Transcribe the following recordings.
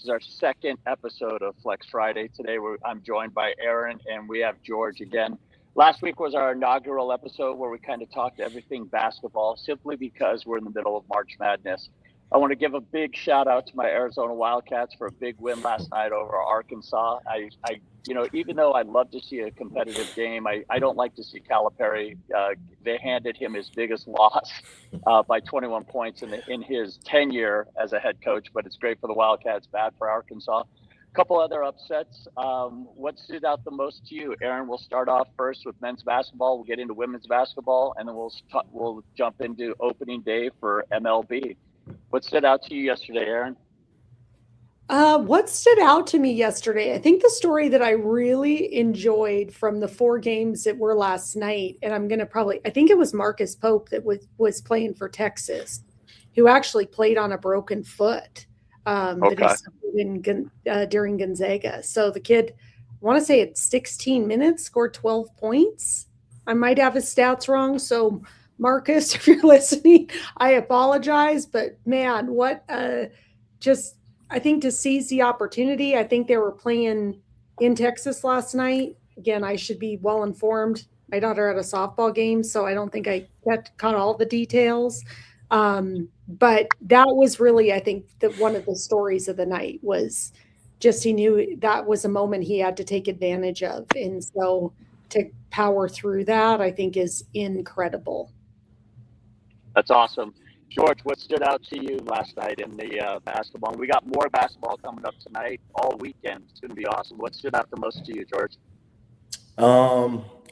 is our second episode of Flex Friday. Today I'm joined by Erin and we have George again. Last week was our inaugural episode where we kind of talked everything basketball simply because we're in the middle of March Madness. I want to give a big shout out to my Arizona Wildcats for a big win last night over Arkansas. Even though I love to see a competitive game, I don't like to see Calipari. They handed him his biggest loss by 21 points in his tenure as a head coach, but it's great for the Wildcats, bad for Arkansas. A couple other upsets. What stood out the most to you, Erin? We'll start off first with men's basketball. We'll get into women's basketball, and then we'll jump into opening day for MLB. What stood out to you yesterday, Erin? What stood out to me yesterday? I think the story that I really enjoyed from the four games that were last night, and I think it was Marcus Pope that was playing for Texas, who actually played on a broken foot that he Okay. suffered during Gonzaga. So the kid, I want to say at 16 minutes, scored 12 points. I might have his stats wrong. So, Marcus, if you're listening, I apologize. But man, what just I think to seize the opportunity. I think they were playing in Texas last night. Again, I should be well informed. My daughter had a softball game, so I don't think I caught all the details. But that was really, I think, one of the stories of the night was just he knew that was a moment he had to take advantage of, and so to power through that, I think, is incredible. That's awesome. George, what stood out to you last night in the basketball? We got more basketball coming up tonight, all weekend. It's going to be awesome. What stood out the most to you, George?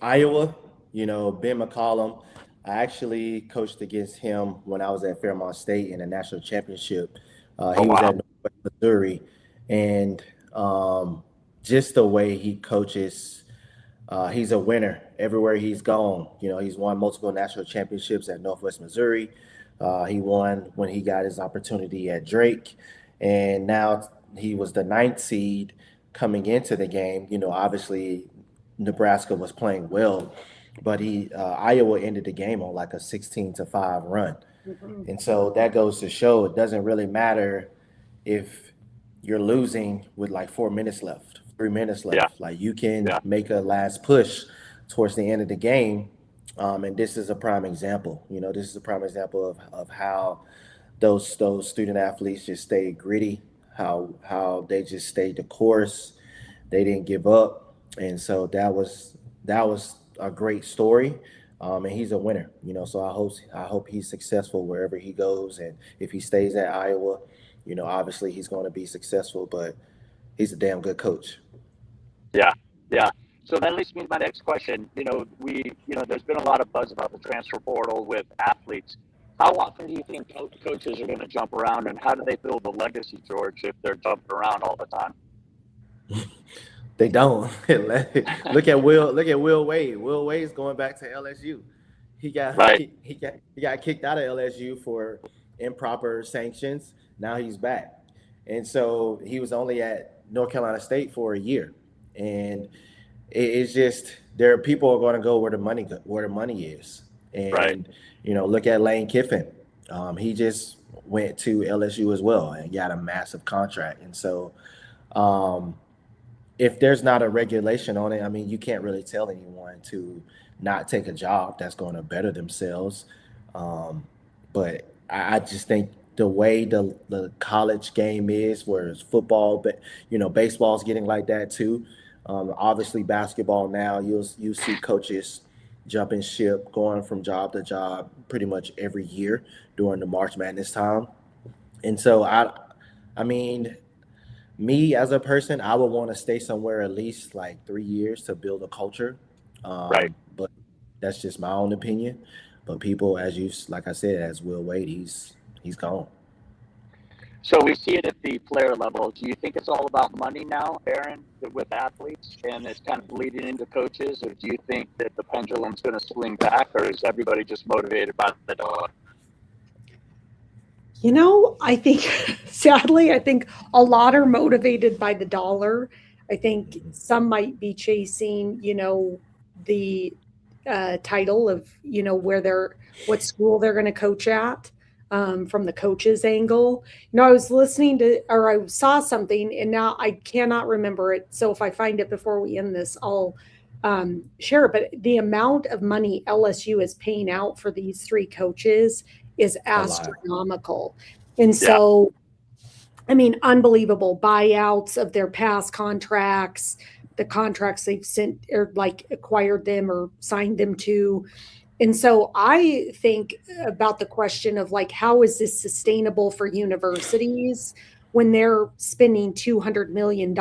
Iowa, Ben McCollum. I actually coached against him when I was at Fairmont State in the national championship. Oh, He was wow. at Northwest Missouri, and just the way he coaches, he's a winner everywhere he's gone. He's won multiple national championships at Northwest Missouri. He won when he got his opportunity at Drake, and now he was the ninth seed coming into the game. Obviously Nebraska was playing well, but Iowa ended the game on like a 16-5 run. Mhm. And so that goes to show it doesn't really matter if you're losing with like 4 minutes left, 3 minutes Yeah, left. Like you can yeah, make a last push towards the end of the game. And this is a prime example. This is a prime example of how those student athletes just stay gritty, how they just stayed the course, they didn't give up, and so that was a great story. And he's a winner. So I hope he's successful wherever he goes, and if he stays at Iowa, obviously he's going to be successful. But he's a damn good coach. yeah, yeah. So that leads me to my next question. There's been a lot of buzz about the transfer portal with athletes. How often do you think coaches are going to jump around, and how do they build a legacy, George, if they're jumping around all the time? They don't. Look at Will Wade. Will Wade's going back to LSU. He got Right. he got kicked out of LSU for improper sanctions. Now he's back, and so he was only at North Carolina State for a year, and it's just there are people are going to go where the money is, Right. and look at Lane Kiffin. He just went to LSU as well and got a massive contract, and so. Um, if there's not a regulation on it, I mean, you can't really tell anyone to not take a job that's going to better themselves. Um, but I just think the way the college game is, where it's football, but baseball's getting like that too. Obviously, basketball now you see coaches jumping ship, going from job to job, pretty much every year during the March Madness time. And so I mean, me as a person, I would want to stay somewhere at least like 3 years to build a culture. Right. But that's just my own opinion. But people, like I said, as Will Wade, he's gone. So we see it at the player level. Do you think it's all about money now, Aaron, with athletes, and it's kind of bleeding into coaches, or do you think that the pendulum's going to swing back, or is everybody just motivated by the dog? I think sadly, I think a lot are motivated by the dollar. I think some might be chasing, the title of, what school they're going to coach at. from the coach's angle. I was listening to, or I saw something, and now I cannot remember it. So if I find it before we end this, I'll share it. But the amount of money LSU is paying out for these three coaches is astronomical. And so, I mean, unbelievable buyouts of their past contracts, the contracts they've sent or like acquired them or signed them to. And so I think about the question of like, how is this sustainable for universities when they're spending $200 million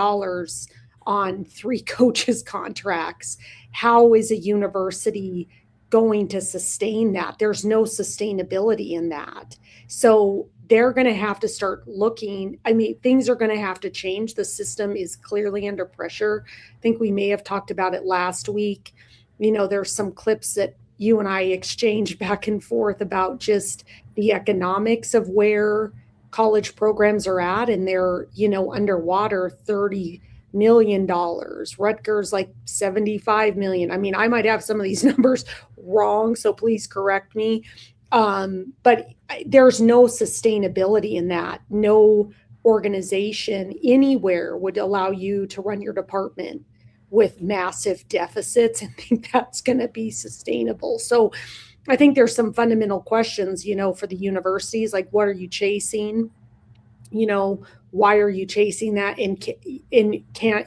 on three coaches' contracts? How is a university going to sustain that? There's no sustainability in that. So they're going to have to start looking. I mean, things are going to have to change. The system is clearly under pressure. I think we may have talked about it last week. There's some clips that you and I exchanged back and forth about just the economics of where college programs are at, and they're, underwater $30 million. Rutgers like 75 million. I mean, I might have some of these numbers wrong, so please correct me. But there's no sustainability in that. No organization anywhere would allow you to run your department with massive deficits and think that's going to be sustainable. So I think there's some fundamental questions, for the universities, like what are you chasing? Why are you chasing that? And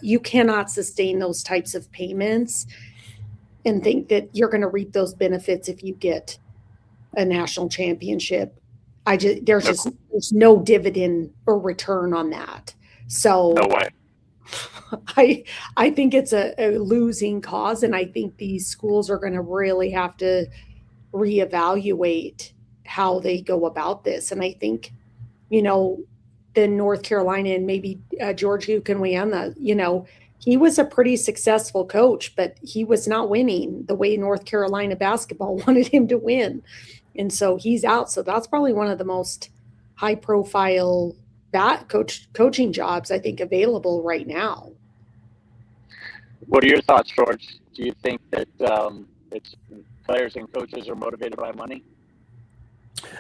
you cannot sustain those types of payments and think that you're going to reap those benefits if you get a national championship. There's no dividend or return on that. So no way. I think it's a losing cause, and I think these schools are going to really have to reevaluate how they go about this. And I think, the North Carolina, and maybe George, you can weigh on that, he was a pretty successful coach, but he was not winning the way North Carolina basketball wanted him to win. And so he's out. So that's probably one of the most high profile coaching jobs, I think, available right now. What are your thoughts, George? Do you think that it's players and coaches are motivated by money?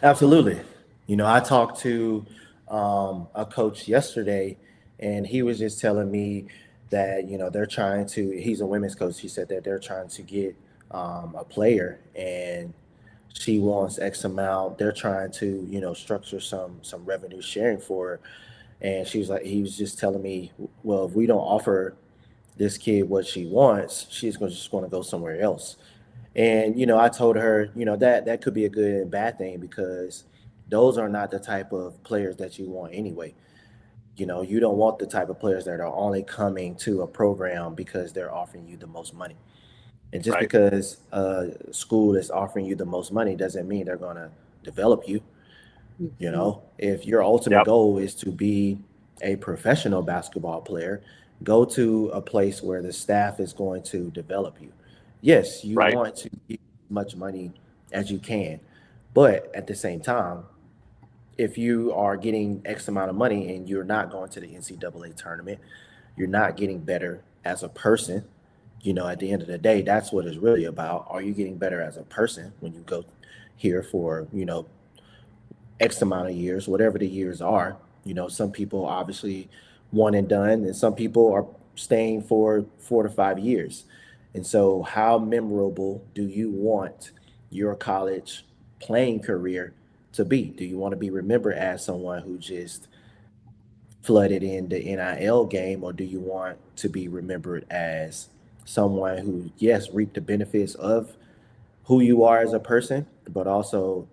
Absolutely. I talked to a coach yesterday, and he was just telling me that, they're trying to, he's a women's coach. He said that they're trying to get a player, and she wants X amount. They're trying to, structure some revenue sharing for her. And he was just telling me, well, if we don't offer this kid what she wants, she's just going to go somewhere else. And, I told her, that could be a good and bad thing, because those are not the type of players that you want anyway. You don't want the type of players that are only coming to a program because they're offering you the most money. And just because a school is offering you the most money doesn't mean they're going to develop you. If your ultimate goal is to be a professional basketball player, go to a place where the staff is going to develop you. Yes, you want to get as much money as you can, but at the same time, if you are getting X amount of money and you're not going to the NCAA tournament, you're not getting better as a person. At the end of the day, that's what it's really about. Are you getting better as a person when you go here for, X amount of years, whatever the years are? Some people obviously one and done, and some people are staying for 4 to 5 years. And so how memorable do you want your college playing career to be? Do you want to be remembered as someone who just flooded in the NIL game, or do you want to be remembered as someone who, yes, reaped the benefits of who you are as a person, but also,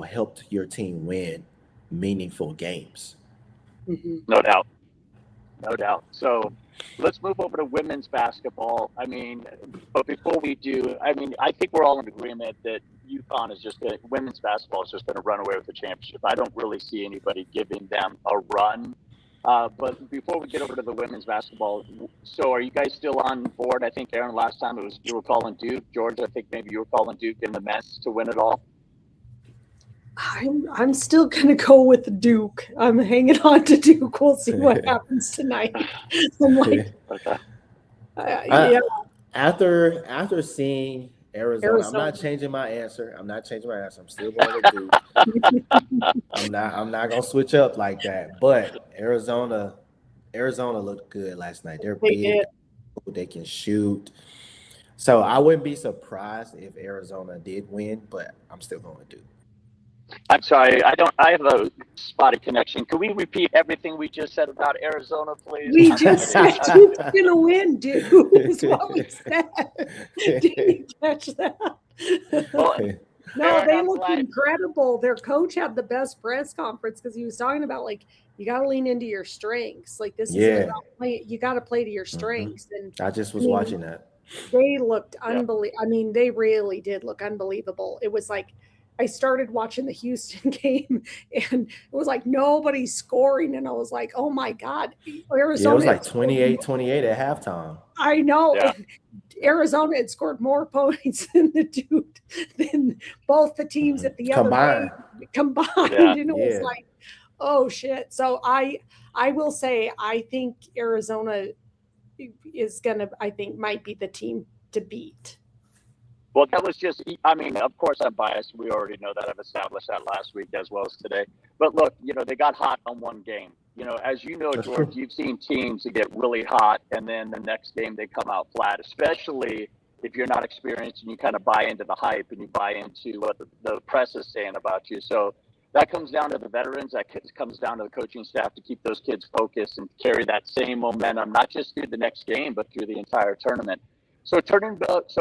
helped your team win meaningful games? Mm-hmm. No doubt. So let's move over to women's basketball. But before we do, I think we're all in agreement that UConn women's basketball is just going to run away with the championship. I don't really see anybody giving them a run. But before we get over to the women's basketball, so are you guys still on board? I think, Erin, last time you were calling Duke. George, I think maybe you were calling Duke in the mess to win it all. I'm still going to go with the Duke. I'm hanging on to Duke. We'll see what happens tonight. I'm like, After seeing Arizona. I'm Arizona. not changing my answer. I'm still going with Duke. I'm not gonna switch up like that. But Arizona looked good last night. They're They big, did. they can shoot. So I wouldn't be surprised if Arizona did win, but I'm still going with Duke. I'm sorry, I have a spotty connection. Can we repeat everything we just said about Arizona, please? We I'm just having said Duke's gonna win, dude. Is what we said. Did you catch that? well, No, Erin, they I'm looked glad. incredible. Their coach had the best press conference because he was talking about like you got to lean into your strengths. Like this is Yeah. about play. You got to play to your Mhm. strengths. And I just I was mean, watching that. they looked Yeah. unbelievable. I mean, they really did look unbelievable. It was like I started watching the Houston game and it was like nobody's scoring. And I was like, oh my God, Yeah, Arizona. it was like had scored more. 28 at halftime. I know. Yeah. And Arizona had scored more points than both the teams at the other Combined. game combined. Yeah. And it was Yeah. like, oh shit. So I will say I think Arizona is gonna, I think, might be the team to beat. Well, that was just, I mean, of course I'm biased. We already know that. I've established that last week as well as today. But look, they got hot on one game. As you know, That's George, true. you've seen teams that get really hot and then the next game they come out flat, especially if you're not experienced and you kind of buy into the hype and you buy into what the press is saying about you. So that comes down to the veterans. That comes down to the coaching staff to keep those kids focused and carry that same momentum, not just through the next game, but through the entire tournament. So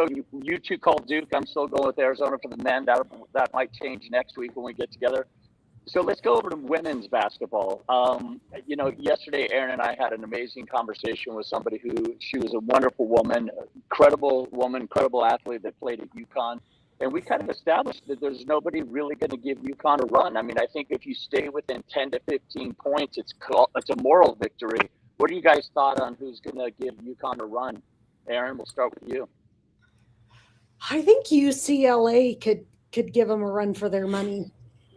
you two called Duke. I'm still going with Arizona for the men. That might change next week when we get together. So let's go over to women's basketball. Yesterday Erin and I had an amazing conversation with somebody she was a wonderful woman, incredible athlete that played at UConn. And we kind of established that there's nobody really going to give UConn a run. I mean, I think if you stay within 10 to 15 points, it's a moral victory. What do you guys thought on who's going to give UConn a run? Erin, we'll start with you. I think UCLA could give them a run for their money.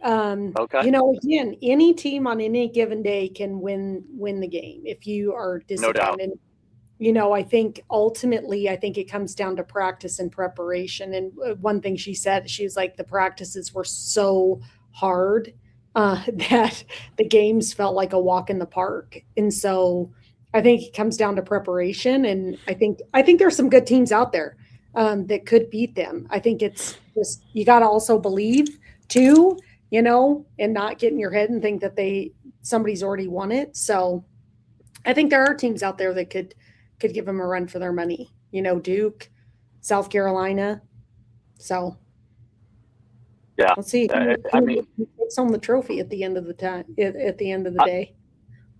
Okay. Again, any team on any given day can win the game if you are disciplined. No doubt. And I think ultimately, it comes down to practice and preparation. And one thing she said, she was like, the practices were so hard that the games felt like a walk in the park. And so I think it comes down to preparation. And I think there's some good teams out there that could beat them. I think it's just, you got to also believe too, and not get in your head and think that somebody's already won it. So I think there are teams out there that could give them a run for their money. Duke, South Carolina. So yeah, let's see. who takes home the trophy at the end of the time. At the end of the day,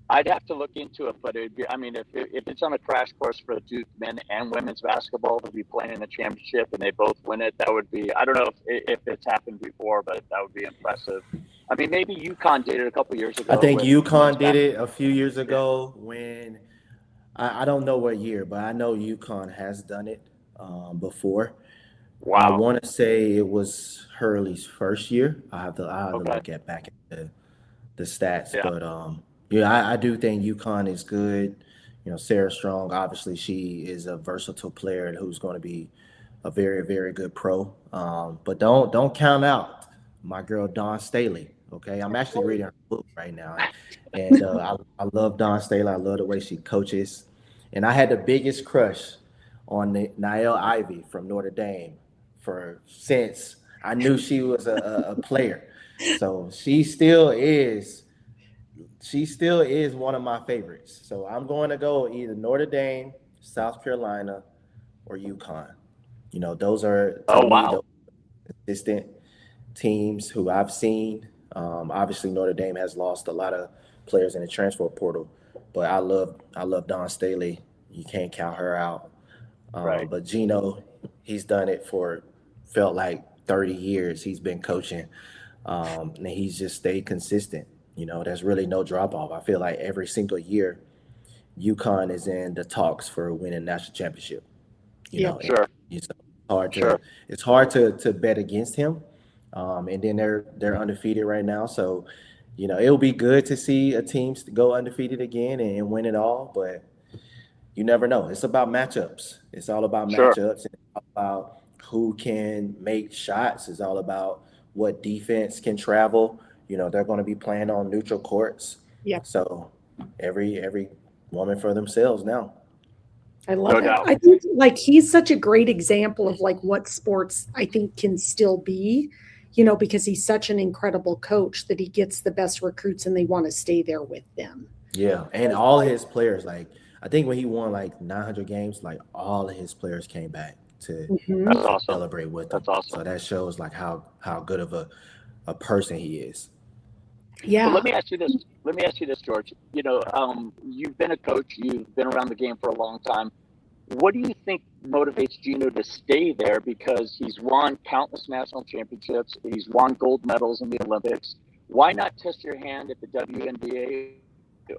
I'd have to look into it, but it'd be. I mean, if it's on a crash course for Duke men and women's basketball to be playing in the championship and they both win it, that would be. I don't know if it's happened before, but that would be impressive. I mean, maybe UConn did it a couple years ago. I think UConn did it a few years ago when I don't know what year, but I know UConn has done it before. Wow. I want to say it was Hurley's first year. I have to look back at the stats, but I do think UConn is good. Sarah Strong, obviously, she is a versatile player who's going to be a very, very good pro. But don't count out my girl Dawn Staley. Okay, I'm actually reading her book right now, and I love Dawn Staley. I love the way she coaches, and I had the biggest crush on Niall Ivey from Notre Dame since I knew she was a player. So she still is one of my favorites. So I'm going to go either Notre Dame, South Carolina, or UConn. Those are those consistent teams who I've seen. Obviously, Notre Dame has lost a lot of players in the transfer portal, but I love Dawn Staley. You can't count her out. Right. But Gino, he's done it felt like 30 years. He's been coaching, and he's just stayed consistent. There's really no drop off. I feel like every single year, UConn is in the talks for winning national championship. Sure. It's hard to bet against him. And then they're undefeated right now. So, it'll be good to see a team go undefeated again and win it all. But you never know. It's about matchups. It's all about matchups. And it's all about who can make shots. It's all about what defense can travel. They're going to be playing on neutral courts. Yep. So every woman for themselves now. I love No it. doubt. I think like he's such a great example of like what sports I think can still be, because he's such an incredible coach that he gets the best recruits and they want to stay there with them. Yeah, and all his players, like I think when he won like 900 games, like all of his players came back to Mhm. That's awesome. celebrate with him. That's awesome. So that shows like how good of a person he is. Yeah. But let me ask you this, George. You've been a coach, you've been around the game for a long time. What do you think motivates Gino to stay there? Because he's won countless national championships, he's won gold medals in the Olympics. Why not test your hand at the WNBA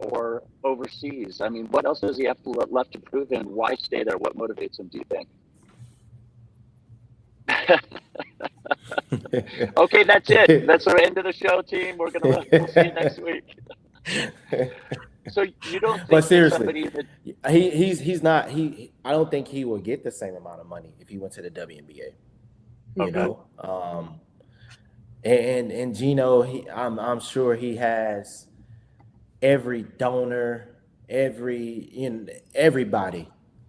or overseas? I mean, what else does he have left to prove, and why stay there? What motivates him, do you think? Okay, that's it. That's the end of the show, team. We'll see you next week. So you don't think But seriously, somebody that he's not I don't think he will get the same amount of money if he went to the WNBA. And Gino, I'm sure he has every donor, everybody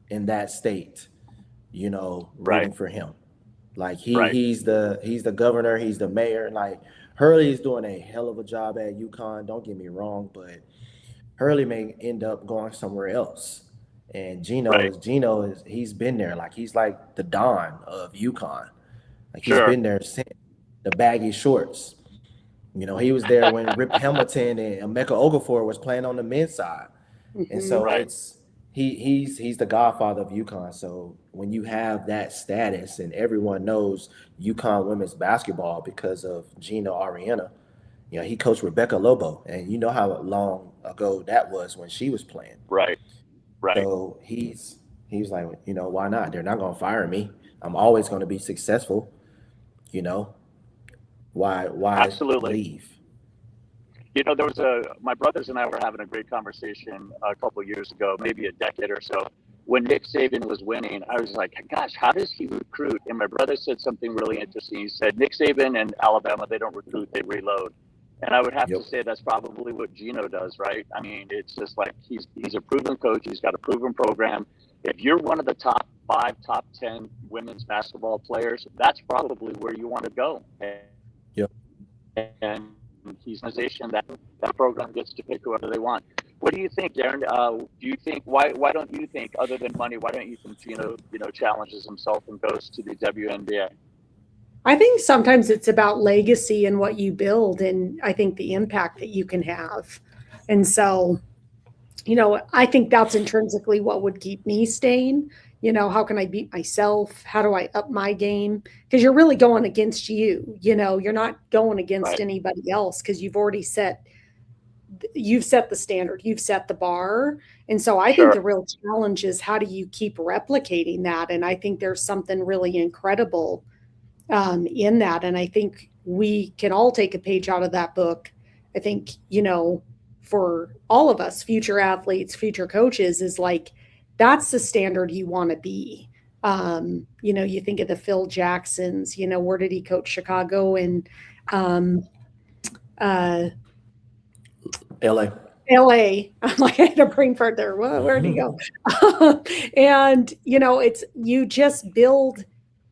in that state, rooting for him. Like he's the governor, he's the mayor. Like Hurley is doing a hell of a job at UConn. Don't get me wrong, but Hurley may end up going somewhere else. And Gino is he's been there. Like he's like the Don of UConn. Like he's been there since the baggy shorts. He was there when Rip Hamilton and Emeka Okafor was playing on the men's side. And so he's the godfather of UConn. So when you have that status and everyone knows UConn women's basketball because of Gino Ariana, he coached Rebecca Lobo, and you know how long ago that was when she was playing. Right. So he's like, why not? They're not gonna fire me. I'm always gonna be successful. Why Absolutely. leave? There was my brothers and I were having a great conversation a couple of years ago, maybe a decade or so, when Nick Saban was winning. I was like, gosh, how does he recruit? And my brother said something really interesting. He said, Nick Saban and Alabama, they don't recruit, they reload. And I would have to say that's probably what Gino does, right? I mean, it's just like he's a proven coach. He's got a proven program. If you're one of the top 5, top 10 women's basketball players, that's probably where you want to go. And he's an organization that program gets to pick whoever they want. What do you think, Erin? Do you think why don't you think, other than money, why don't you think Gino challenges himself and goes to the WNBA? I think sometimes it's about legacy and what you build, and I think the impact that you can have. And so, I think that's intrinsically what would keep me staying. How can I beat myself? How do I up my game? Because you're really going against you. You're not going against anybody else, because you've set the standard, you've set the bar. And so I think the real challenge is, how do you keep replicating that? And I think there's something really incredible in that. And I think we can all take a page out of that book. I think, for all of us, future athletes, future coaches, is like, that's the standard you want to be. You think of the Phil Jacksons, where did he coach? Chicago and LA. I'm like, I had a brain fart there. Whoa, where'd he go? And, you just build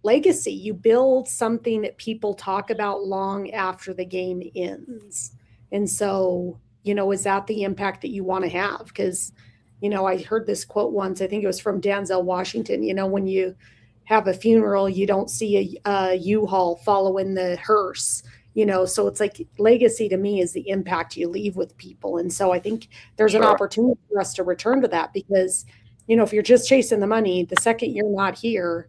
legacy. You build something that people talk about long after the game ends. And so, is that the impact that you want to have? Because, I heard this quote once, I think it was from Denzel Washington, when you have a funeral, you don't see a U-Haul following the hearse, so it's like legacy to me is the impact you leave with people. And so I think there's an opportunity for us to return to that, because, if you're just chasing the money, the second you're not here,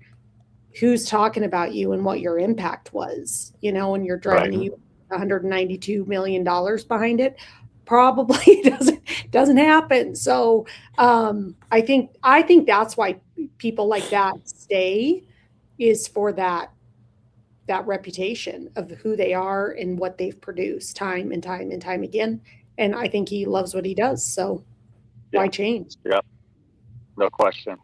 who's talking about you and what your impact was, and you're driving you $192 million behind it, probably doesn't happen. So I think that's why people like that stay, is for that reputation of who they are and what they've produced time and time and time again. And I think he loves what he does. So why change? Yeah. No question.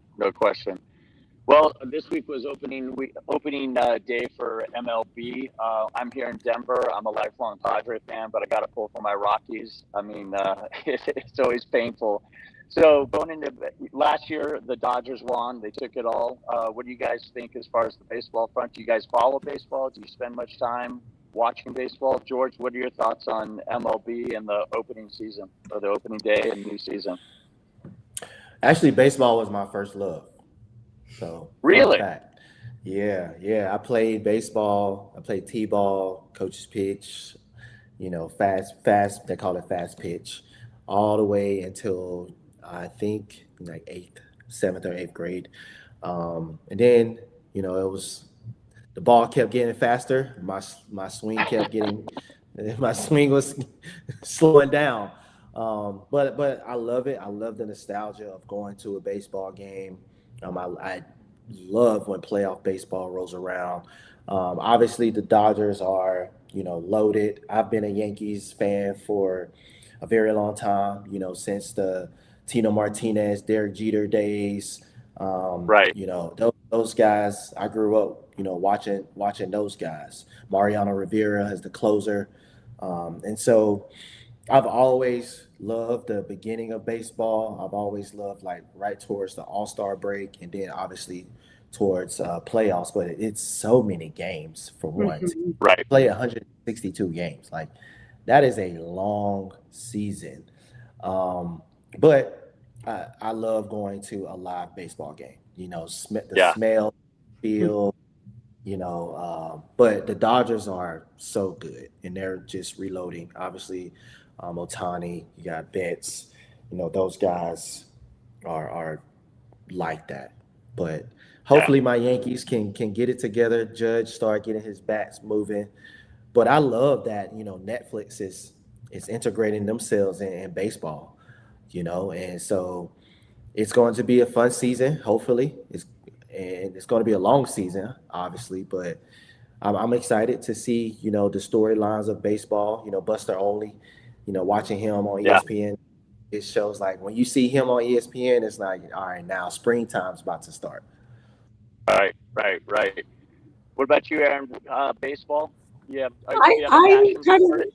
Well, this week was opening day for MLB. I'm here in Denver. I'm a lifelong Padre fan, but I got to pull for my Rockies. I mean, it's always painful. So going into last year, the Dodgers won. They took it all. What do you guys think as far as the baseball front? Do you guys follow baseball? Do you spend much time watching baseball? George, what are your thoughts on MLB and the opening season or the opening day and new season? Actually, baseball was my first love. So, Really? fun fact. Yeah. I played baseball. I played t-ball, coach's pitch, fast. They call it fast pitch, all the way until I think like seventh or eighth grade. And then it was the ball kept getting faster. My swing kept getting, my swing was slowing down. But I love it. I love the nostalgia of going to a baseball game. I love when playoff baseball rolls around. Obviously, the Dodgers are loaded. I've been a Yankees fan for a very long time. Since the Tino Martinez, Derek Jeter days. Right. Those guys. I grew up, watching those guys. Mariano Rivera as the closer, and so I've always loved the beginning of baseball. I've always loved like right towards the All-Star break, and then obviously towards playoffs. But it's so many games for one. Mhm. Right. Play 162 games. Like that is a long season. But I love going to a live baseball game. The Yeah. smell, feel. But the Dodgers are so good, and they're just reloading. Obviously, Otani, you got Betts. Those guys are like that. But Yeah. hopefully, my Yankees can get it together. Judge start getting his bats moving. But I love that Netflix is integrating themselves in baseball. And so it's going to be a fun season. Hopefully, it's going to be a long season, obviously. But I'm excited to see the storylines of baseball. Buster Olney, watching him on Yeah. ESPN. It shows like when you see him on ESPN, it's like, all right, now springtime's about to start. Right. What about you, Aaron? Baseball? Yeah. Do I you have a I passion kind for of it?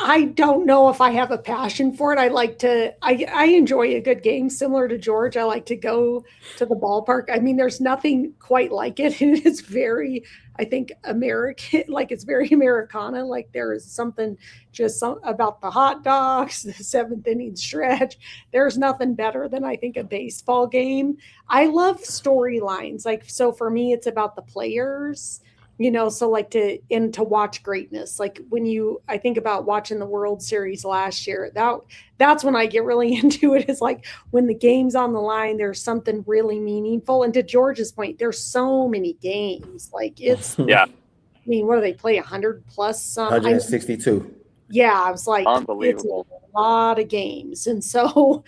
I don't know if I have a passion for it. I enjoy a good game similar to George. I like to go to the ballpark. I mean, there's nothing quite like it. And it's very, I think, American, like it's very Americana. Like there is something about the hot dogs, the seventh inning stretch. There's nothing better than I think a baseball game. I love storylines. Like, so for me, it's about the players, so like to watch greatness, like I think about watching the World Series last year, that's when I get really into it, is like when the game's on the line, there's something really meaningful. And to George's point, there's so many games, like it's, Yeah. I mean, what do they play, 100 plus some, 162. yeah, I was like, it's Unbelievable. a lot of games. And so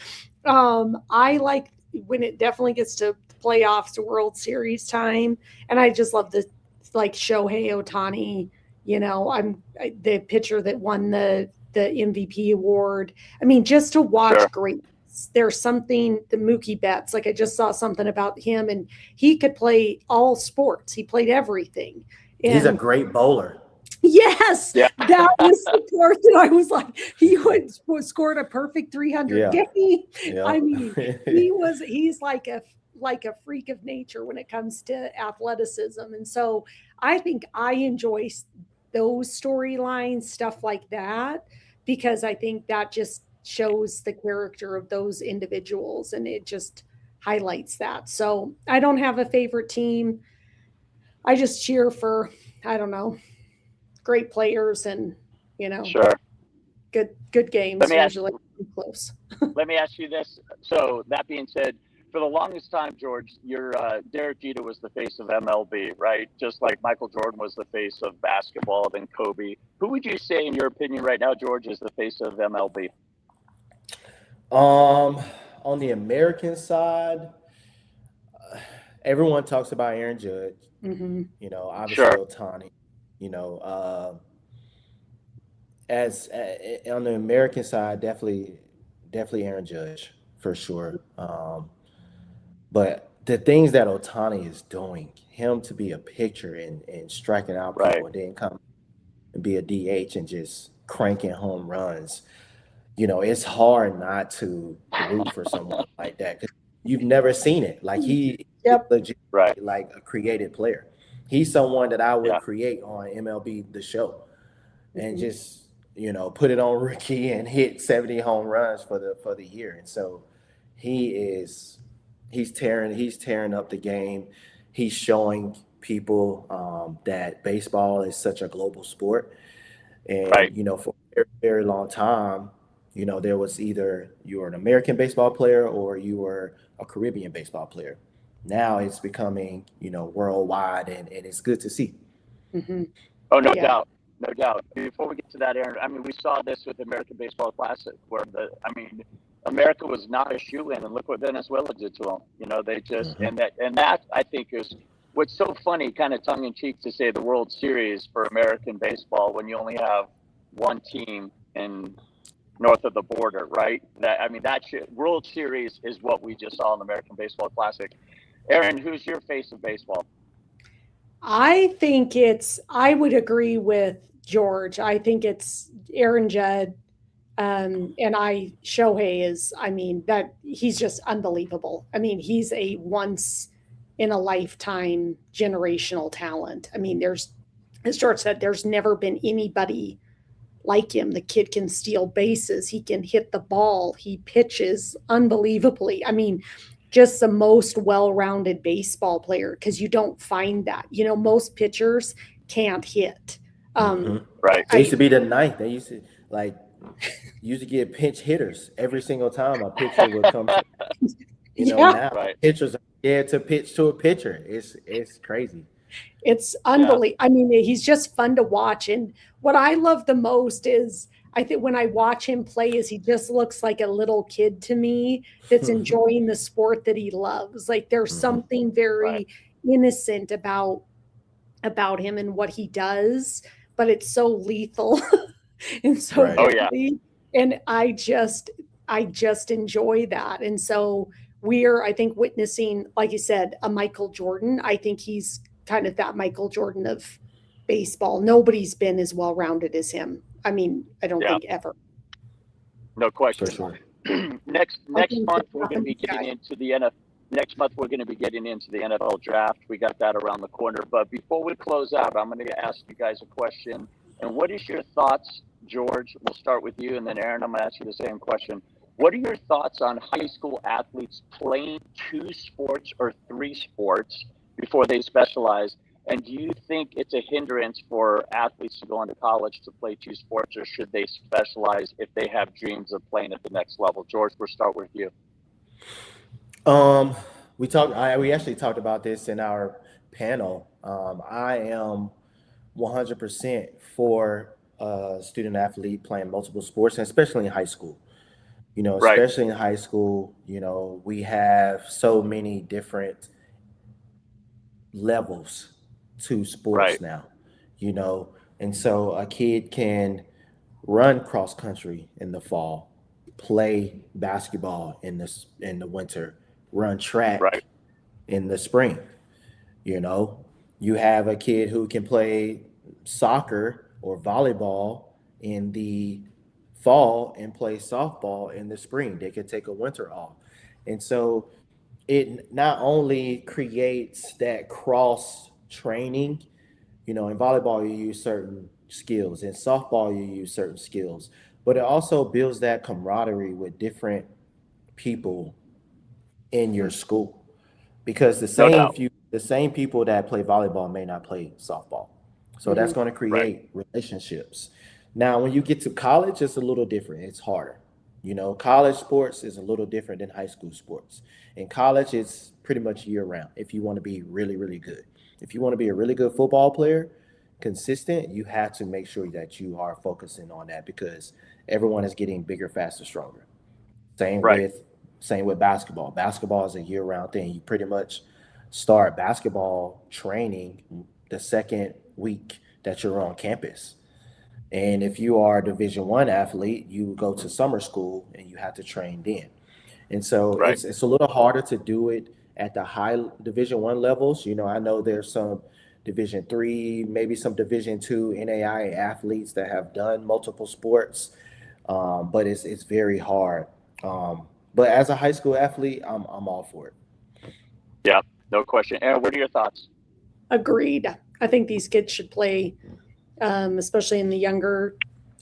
I like when it definitely gets to playoffs, to World Series time. And I just love the, like Shohei Otani, the pitcher that won the MVP award. I mean, just to watch Sure. greatness. There's something, the Mookie Betts, like I just saw something about him, and he could play all sports. He played everything. He's a And great bowler. yes, Yeah. that was the part that I was like, he would scored a perfect 300 Yeah. game. Yeah. I mean, he's like a freak of nature when it comes to athleticism. And so I think I enjoy those storylines, stuff like that, because I think that just shows the character of those individuals, and it just highlights that. So I don't have a favorite team. I just cheer for, I don't know, great players, and Sure. good games, Let me ask usually close. let me ask you this. So that being said, for the longest time, George, your Derek Jeter was the face of MLB, right? Just like Michael Jordan was the face of basketball, then Kobe. Who would you say, in your opinion, right now, George, is the face of MLB? On the American side, everyone talks about Aaron Judge. Mm-hmm. Obviously Sure. Otani. As on the American side, definitely Aaron Judge for sure. But the things that Otani is doing, him to be a pitcher and striking out Right. people, and then come and be a DH and just cranking home runs. It's hard not to root for someone like that because you've never seen it. Like he is Yep. legit, Right. like a created player. He's someone that I would Yeah. create on MLB The Show and Mhm. just put it on rookie and hit 70 home runs for the year. And so he is he's tearing up the game. He's showing people that baseball is such a global sport. Right. And for a very, very long time, there was either you were an American baseball player or you were a Caribbean baseball player. Now it's becoming worldwide, and it's good to see. Mhm. Oh, no Yeah. doubt. No doubt. Before we get to that, Aaron, I mean, we saw this with the American Baseball Classic, where America was not a shoe-in, and look what Venezuela did to them. They just Mhm. and that I think is what's so funny, kind of tongue-in-cheek, to say the World Series for American baseball when you only have one team in north of the border, right? That World Series is what we just saw in the American Baseball Classic. Aaron, who's your face of baseball? I would agree with George. I think it's Aaron Judd. Shohei that he's just unbelievable. He's a once in a lifetime generational talent. As George said, there's never been anybody like him. The kid can steal bases, he can hit the ball, he pitches unbelievably. Just the most well rounded baseball player because you don't find that. Most pitchers can't hit. Hmm. Right. They used to be the ninth. They used to get pinch hitters every single time a pitcher would come to. Yeah, Now Right. pitchers are scared to pitch to a pitcher. It's crazy. it's Yeah. unbelievable. He's just fun to watch. And what I love the most is I think when I watch him play is he just looks like a little kid to me that's enjoying the sport that he loves. Like there's Mhm. something Right. very innocent about him and what he does, but it's so lethal and so Right. Oh yeah. deadly. And I just enjoy that. And so we're, I think, witnessing, like you said, a Michael Jordan. I think he's kind of that Michael Jordan of baseball. Nobody's been as well rounded as him. I don't Yeah. think ever. No For question. sure. next I next think month the we're going to be Japanese getting guy. into the NFL. Next month we're going to be getting into the NFL draft. We got that around the corner. But before we close out, I'm going to ask you guys a question. And what is your thoughts, George? We'll start with you, and then Aaron, I'm going to ask you the same question. What are your thoughts on high school athletes playing 2 sports or 3 sports before they specialize? And do you think it's a hindrance for athletes to go into college to play 2 sports, or should they specialize if they have dreams of playing at the next level? George, we'll start with you. Um, we actually talked about this in our panel. I am 100% for a student athlete playing multiple sports, and especially in high school. Right, Especially in high school, we have so many different levels to sports right, now, you know, and so a kid can run cross country in the fall, play basketball in the winter, run right, track in the spring. You know, you have a kid who can play soccer or volleyball in the fall and play softball in the spring. They can take a winter off. And so it not only creates that cross training, in volleyball you use certain skills, in softball you use certain skills, but it also builds that camaraderie with different people in your school because the no same doubt. few the same people that play volleyball may not play softball. So that's Mhm. going to Right, create relationships. Now, when you get to college, it's a little different. It's harder. College sports is a little different than high school sports. In college, it's pretty much year round if you want to be really, really good. If you want to be a really good football player, consistent, you have to make sure that you are focusing on that because everyone is getting bigger, faster, stronger. Same right, with same with basketball. Basketball is a year-round thing. You pretty much start basketball training the second week that you're on campus. And if you are a Division 1 athlete, you go to summer school and you have to train then. And so right, it's a little harder to do it at the high Division I levels. I know there's some Division III, maybe some Division II NAIA athletes that have done multiple sports, but it's very hard. But as a high school athlete, I'm all for it. Yeah, no question. Erin, what are your thoughts? Agreed. I think these kids should play, especially in the younger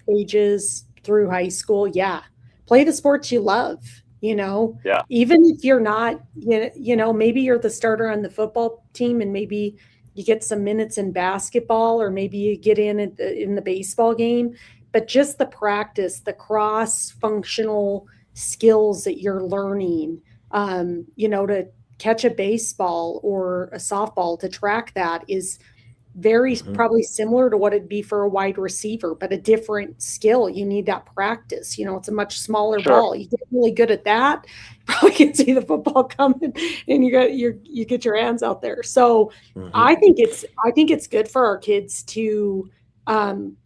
ages through high school. Yeah. Play the sports you love, Yeah, even if you're not, maybe you're the starter on the football team and maybe you get some minutes in basketball or maybe you get in the baseball game, but just the practice, the cross functional skills that you're learning, to catch a baseball or a softball, to track that is very probably similar to what it'd be for a wide receiver, but a different skill. You need that practice. It's a much smaller sure. ball. You get really good at that, you probably can see the football coming and you get your hands out there. So I think it's good for our kids to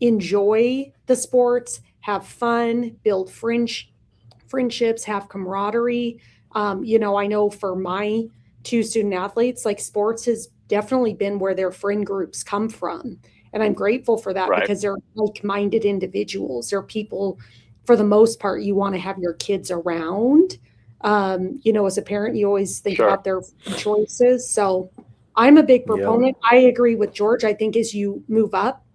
enjoy the sports, have fun, build friendships, have camaraderie. I know for my two student athletes, like sports has definitely been where their friend groups come from. And I'm grateful for that Right. because they're like-minded individuals. They're people, for the most part, you want to have your kids around. As a parent, you always think Sure. about their choices. So I'm a big Yeah. proponent. I agree with George. I think as you move up,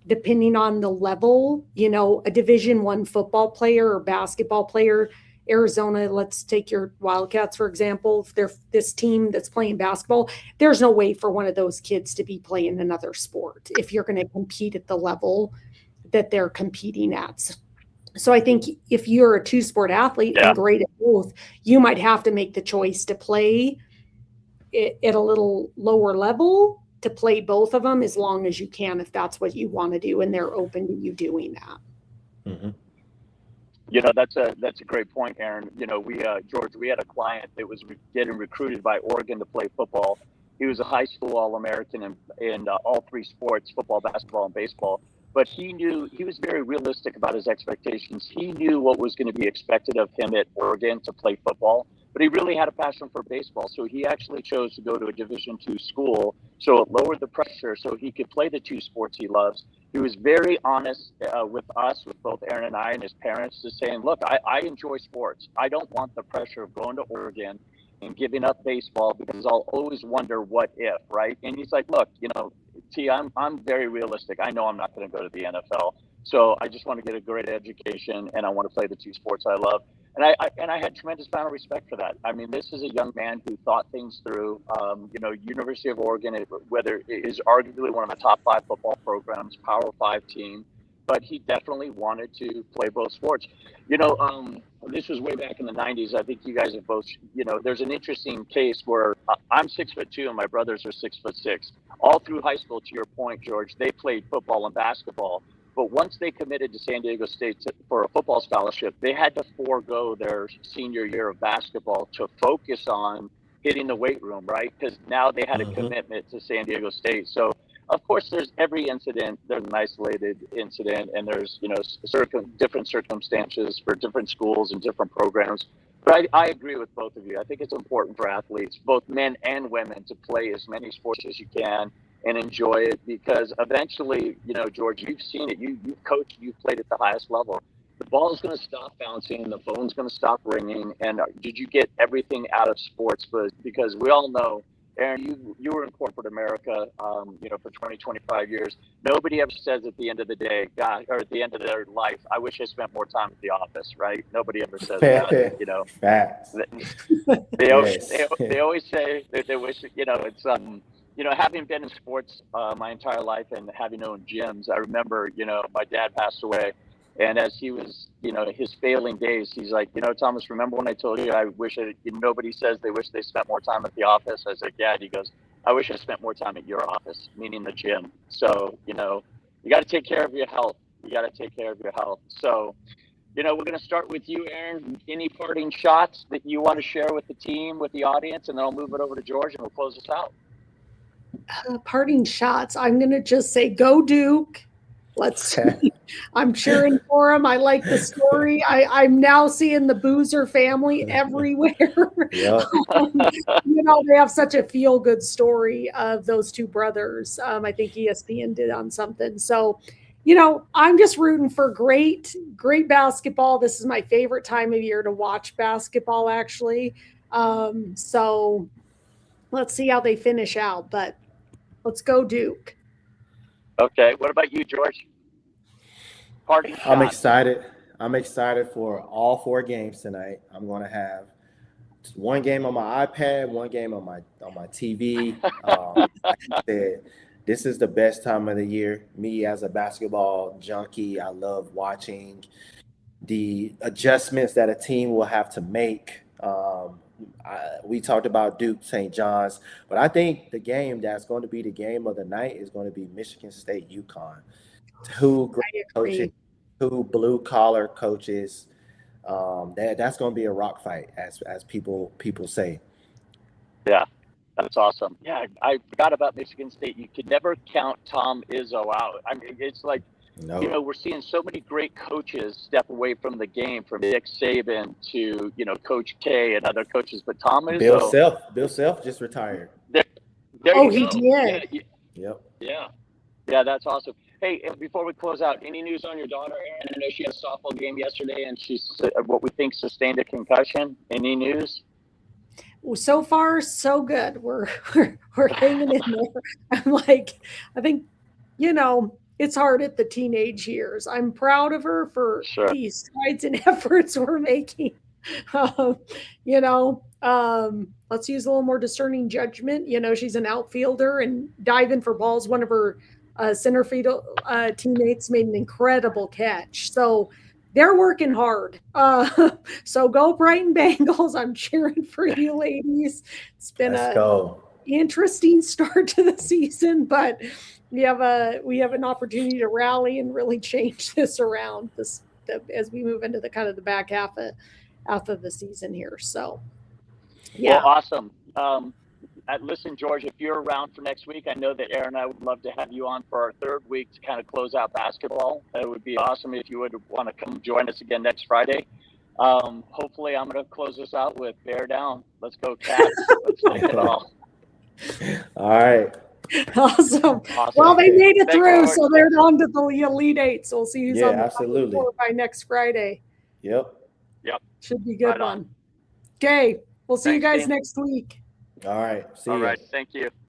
depending on the level, a Division I football player or basketball player, Arizona, let's take your Wildcats, for example. If they're this team that's playing basketball, there's no way for one of those kids to be playing another sport if you're going to compete at the level that they're competing at. So I think if you're a two-sport athlete and great at both, you might have to make the choice to play at a little lower level, to play both of them as long as you can, if that's what you want to do and they're open to you doing that. That's a great point, Erin. George, we had a client that was getting recruited by Oregon to play football. He was a high school All-American in all three sports, football, basketball, and baseball. But he was very realistic about his expectations. He knew what was going to be expected of him at Oregon to play football, but he really had a passion for baseball. So he actually chose to go to a Division II school. So it lowered the pressure so he could play the two sports he loves. He was very honest with us, with both Erin and I and his parents, to saying, look, I enjoy sports. I don't want the pressure of going to Oregon and giving up baseball because I'll always wonder what if, right? And he's like, look, T, I'm very realistic. I know I'm not going to go to the NFL. So I just want to get a great education and I want to play the two sports I love. And I had tremendous amount of respect for that. I mean, this is a young man who thought things through. University of Oregon, whether it is arguably one of the top 5 football programs, Power 5 team, but he definitely wanted to play both sports. This was way back in the 90s. I think you guys have both, there's an interesting case where I'm 6'2" and my brothers are 6'6". All through high school, to your point, George, they played football and basketball. But once they committed to San Diego State for a football scholarship, they had to forego their senior year of basketball to focus on hitting the weight room, right? Because now they had a commitment to San Diego State. So, of course, there's every incident. There's an isolated incident, and there's different circumstances for different schools and different programs. But I agree with both of you. I think it's important for athletes, both men and women, to play as many sports as you can and enjoy it, because eventually, George, you've seen it. You've coached, you've played at the highest level. The ball is going to stop bouncing. The phone's going to stop ringing. And did you get everything out of sports? But because we all know, Erin, you were in corporate America, for 20, 25 years. Nobody ever says at the end of the day, God, or at the end of their life, I wish I spent more time at the office, right? Nobody ever says that, Facts. They always say that they wish, it's, having been in sports my entire life and having owned gyms, I remember, my dad passed away. And as he was, his failing days, he's like, Thomas, remember when I told you nobody says they wish they spent more time at the office? I was like, yeah. He goes, I wish I spent more time at your office, meaning the gym. So, you got to take care of your health. So, we're going to start with you, Erin. Any parting shots that you want to share with the team, with the audience, and then I'll move it over to George and we'll close this out. Parting shots. I'm going to just say, go Duke. Let's see. I'm cheering for them. I like the story. I'm now seeing the Boozer family everywhere. Yeah. They have such a feel-good story of those two brothers. I think ESPN did on something. So, I'm just rooting for great basketball. This is my favorite time of year to watch basketball, actually. So let's see how they finish out, but let's go Duke. Okay. What about you, George? Parting shot. I'm excited. I'm excited for all 4 games tonight. I'm going to have one game on my iPad, one game on my TV. Like I said, this is the best time of the year. Me as a basketball junkie, I love watching the adjustments that a team will have to make. We talked about Duke, St. John's, but I think the game that's going to be the game of the night is going to be Michigan State, UConn. 2 great coaches, 2 blue collar coaches. That's going to be a rock fight, as people say. Yeah, that's awesome. Yeah, I forgot about Michigan State. You could never count Tom Izzo out. I mean, it's like, we're seeing so many great coaches step away from the game, from Nick Saban to, Coach K and other coaches. But Tom Izzo. Bill Self just retired. There he did. Yep. Yeah, that's awesome. Hey, before we close out, any news on your daughter, Erin? I know she had a softball game yesterday, and she's what we think sustained a concussion. Any news? Well, so far, so good. We're hanging in there. I'm like, I think, it's hard at the teenage years. I'm proud of her for these strides and efforts we're making. Let's use a little more discerning judgment. She's an outfielder and diving for balls. One of her center field teammates made an incredible catch. So they're working hard. So go Brighton Bengals. I'm cheering for you ladies. It's been interesting start to the season, but we have an opportunity to rally and really change this around as we move into the kind of the back half of the season here. So yeah. Well, awesome. Listen, George, if you're around for next week, I know that Erin and I would love to have you on for our 3rd week to kind of close out basketball. It would be awesome if you would want to come join us again next Friday. Hopefully I'm going to close this out with bear down. Let's go Cats. Let's take it all. All right. Awesome. Well, they made it through, so they're on to the Elite 8. So we'll see who's on the absolutely. Top 4 by next Friday. Yep. Should be a good one. Okay. We'll see you guys next week. All right. See you. All right. Thank you.